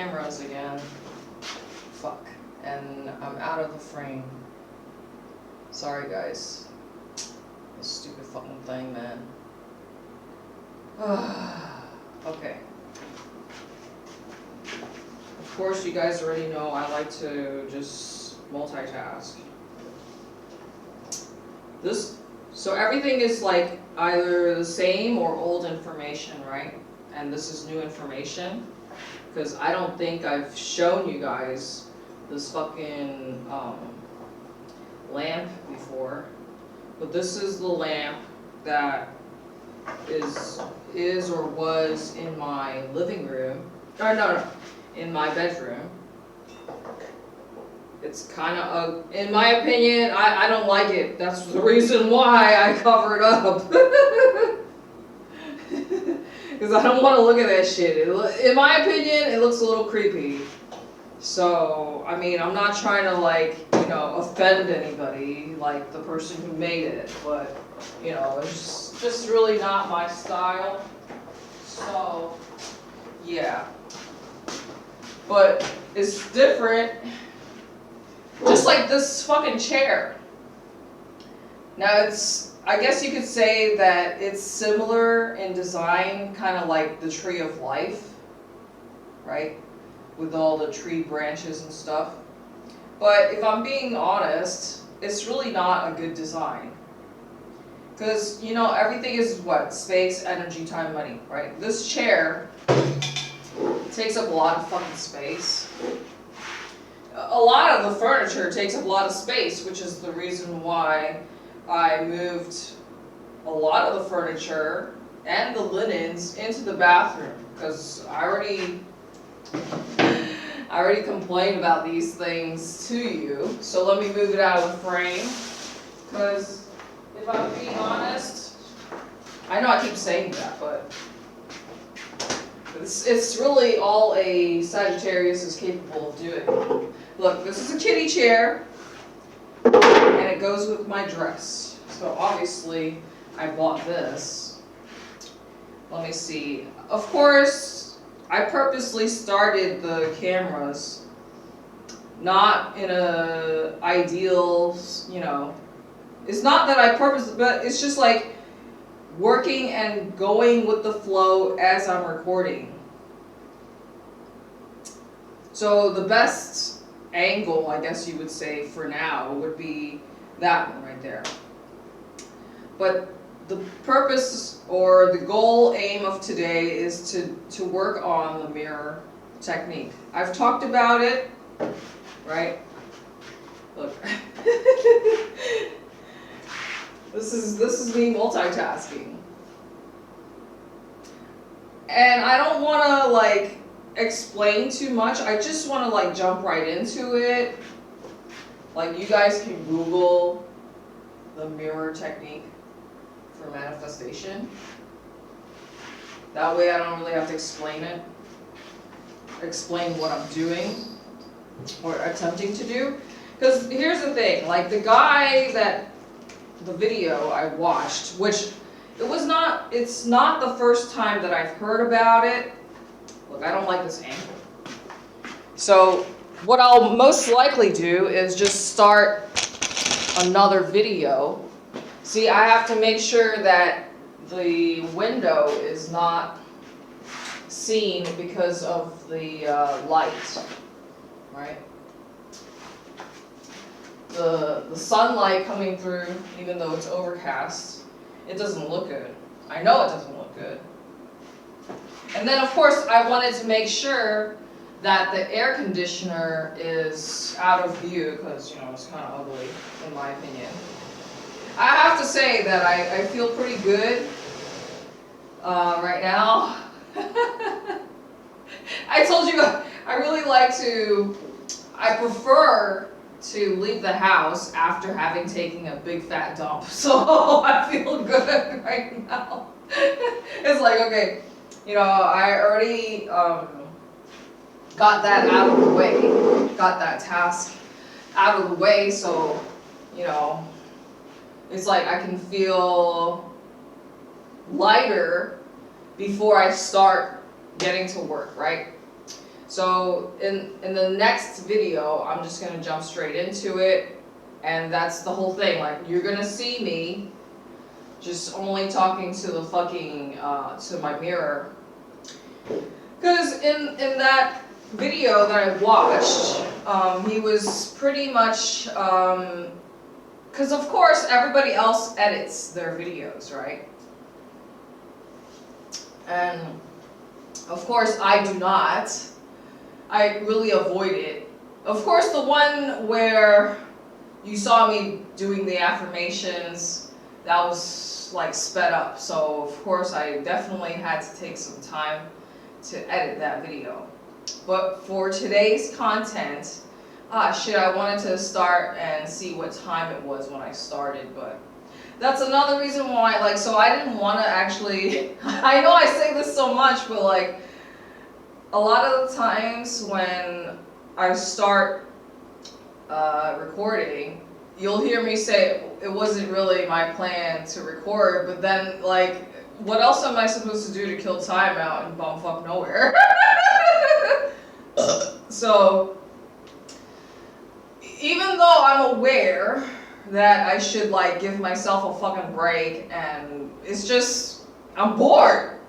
cameras again. Fuck. And I'm out of the frame. Sorry guys. This stupid fucking thing, man. Okay. Of course, you guys already know I like to just multitask. So everything is like either the same or old information, right? And this is new information. Because I don't think I've shown you guys this fucking lamp before. But this is the lamp that is or was in my living room. Or no, in my bedroom. It's kind of, in my opinion, I don't like it. That's the reason why I cover it up. Because I don't want to look at that shit. In my opinion, it looks a little creepy. So, I mean, I'm not trying to, like, you know, offend anybody, like the person who made it. But, you know, it's just really not my style. So, yeah. But it's different. Just like this fucking chair. Now I guess you could say that it's similar in design, kind of like the tree of life, right? With all the tree branches and stuff. But if I'm being honest, it's really not a good design. Because, you know, everything is what? Space, energy, time, money, right? This chair takes up a lot of fucking space. A lot of the furniture takes up a lot of space, which is the reason why I moved a lot of the furniture and the linens into the bathroom. Because I already complained about these things to you. So let me move it out of the frame. Because if I'm being honest, I know I keep saying that, but it's really all a Sagittarius is capable of doing. Look, this is a kitty chair, and it goes with my dress. So obviously, I bought this. Let me see. Of course, I purposely started the cameras not in a ideal, you know. It's not that I purposely, but it's just like working and going with the flow as I'm recording. So the best angle, I guess you would say, for now would be that one right there. But the purpose or the goal, aim of today is to work on the mirror technique. I've talked about it, right? Look. This is me multitasking. And I don't want to like explain too much. I just want to like jump right into it. Like you guys can Google the mirror technique for manifestation. That way I don't really have to explain what I'm doing or attempting to do. Because here's the thing, like the guy that the video I watched, which it's not the first time that I've heard about it. Look, I don't like this angle. So what I'll most likely do is just start another video. See, I have to make sure that the window is not seen because of the light, right? The sunlight coming through, even though it's overcast, it doesn't look good. I know it doesn't look good. And then, of course, I wanted to make sure that the air conditioner is out of view because, you know, it's kind of ugly, in my opinion. I have to say that I feel pretty good right now. I told you I really like to, I prefer to leave the house after having taken a big fat dump. So I feel good right now. It's like, okay, you know, I already got that out of the way, got that task out of the way, so, you know, it's like I can feel lighter before I start getting to work, right? So in the next video, I'm just gonna jump straight into it, and that's the whole thing. Like, you're gonna see me just only talking to the fucking to my mirror, because in that video that I watched, he was pretty much because of course everybody else edits their videos, right? And of course I do not. I really avoid it. Of course, the one where you saw me doing the affirmations, that was like sped up. So of course I definitely had to take some time to edit that video. But for today's content, I wanted to start and see what time it was when I started, but that's another reason why, like, so I didn't want to actually, I know I say this so much, but like, a lot of the times when I start recording, you'll hear me say it wasn't really my plan to record, but then like, what else am I supposed to do to kill time out in bumfuck nowhere? So, even though I'm aware that I should like give myself a fucking break, and it's just, I'm bored.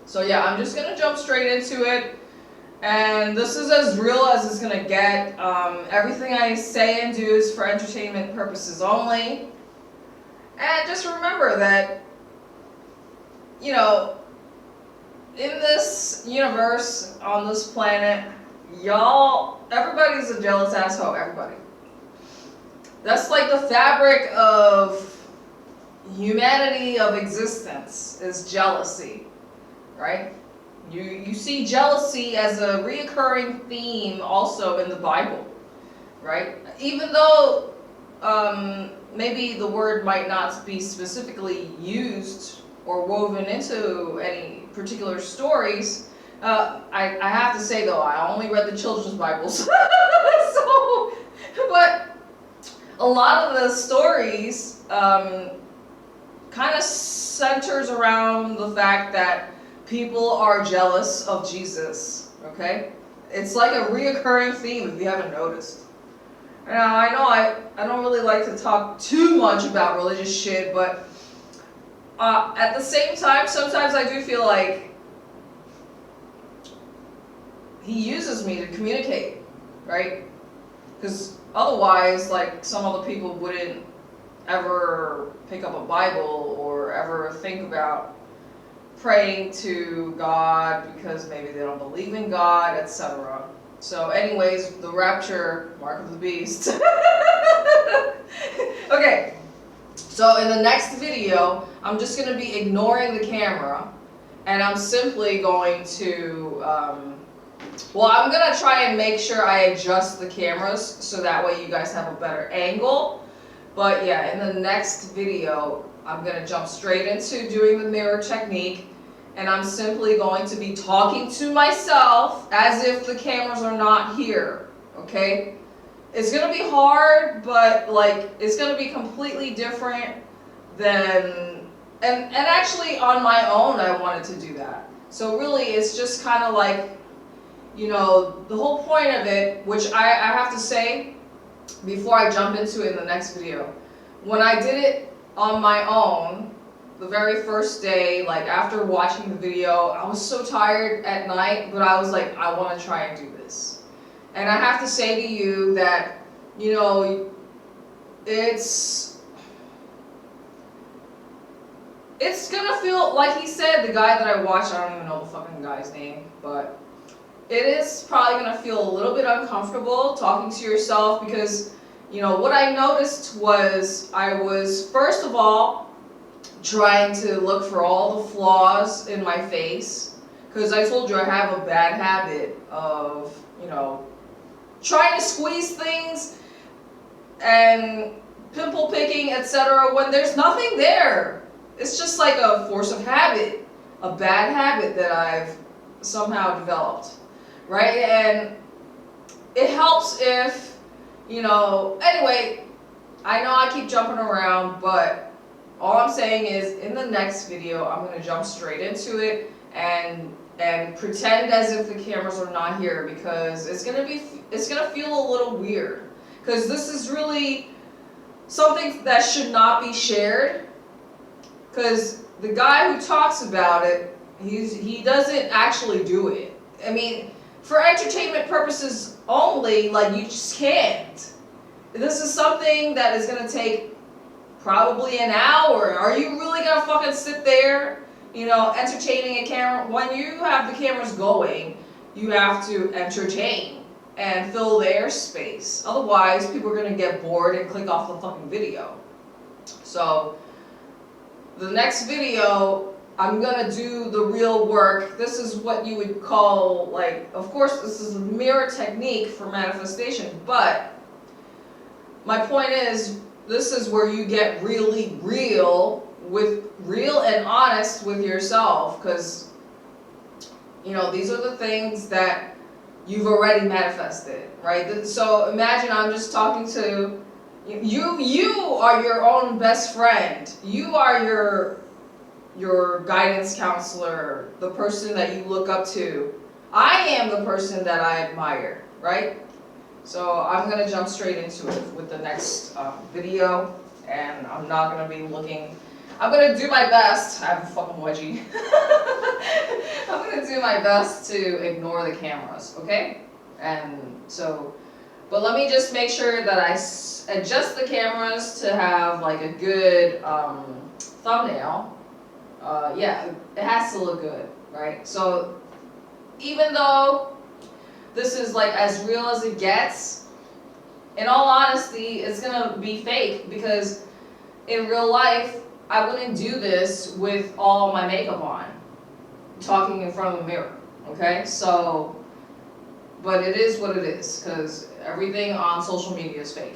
So yeah, I'm just gonna jump straight into it, and this is as real as it's gonna get. Everything I say and do is for entertainment purposes only. And just remember that, you know, in this universe, on this planet, y'all, everybody's a jealous asshole, everybody. That's like the fabric of humanity, of existence, is jealousy, right? You see jealousy as a reoccurring theme also in the Bible, right? Even though maybe the word might not be specifically used or woven into any particular stories, I have to say though, I only read the children's Bibles. So, but a lot of the stories kind of centers around the fact that people are jealous of Jesus, okay? It's like a reoccurring theme if you haven't noticed. Now, I know I don't really like to talk too much about religious shit, but at the same time, sometimes I do feel like he uses me to communicate, right? Because otherwise, like, some other people wouldn't ever pick up a Bible or ever think about praying to God because maybe they don't believe in God, etc. So anyways, the rapture, mark of the beast. Okay, so in the next video, I'm just going to be ignoring the camera, and I'm simply going to, well, I'm going to try and make sure I adjust the cameras so that way you guys have a better angle. But yeah, in the next video, I'm going to jump straight into doing the mirror technique, and I'm simply going to be talking to myself as if the cameras are not here, okay? It's going to be hard, but like, it's going to be completely different than, and actually on my own I wanted to do that. So really it's just kind of like, you know, the whole point of it, which I have to say before I jump into it in the next video, when I did it on my own, the very first day, like after watching the video, I was so tired at night, but I was like, I want to try and do this. And I have to say to you that, you know, it's gonna feel, like he said, the guy that I watched, I don't even know the fucking guy's name, but it is probably gonna feel a little bit uncomfortable talking to yourself because, you know, what I noticed was I was, first of all, trying to look for all the flaws in my face, because I told you I have a bad habit of, you know, trying to squeeze things and pimple picking, etc. when there's nothing there. It's just like a force of habit, a bad habit that I've somehow developed, right? And it helps if, you know, anyway, I know I keep jumping around, but all I'm saying is in the next video, I'm going to jump straight into it, and and pretend as if the cameras are not here, because it's gonna feel a little weird, because this is really something that should not be shared, because the guy who talks about it, he doesn't actually do it. I mean, for entertainment purposes only, like, you just can't. This is something that is gonna take probably an hour. Are you really gonna fucking sit there, you know, entertaining a camera? When you have the cameras going, you have to entertain and fill the airspace. Otherwise, people are gonna get bored and click off the fucking video. So, the next video, I'm gonna do the real work. This is what you would call, like, of course, this is a mirror technique for manifestation, but my point is, this is where you get really real and honest with yourself, because, you know, these are the things that you've already manifested, right? So imagine I'm just talking to you. You are your own best friend. You are your guidance counselor, the person that you look up to. I am the person that I admire, right? So I'm going to jump straight into it with the next video, and I'm not going to be looking, I'm going to do my best, I have a fucking wedgie, I'm going to do my best to ignore the cameras, okay? And so, but let me just make sure that I adjust the cameras to have like a good thumbnail. Yeah, it has to look good, right? So even though this is like as real as it gets, in all honesty, it's gonna be fake, because in real life, I wouldn't do this with all my makeup on, talking in front of a mirror, okay? So, but it is what it is, because everything on social media is fake.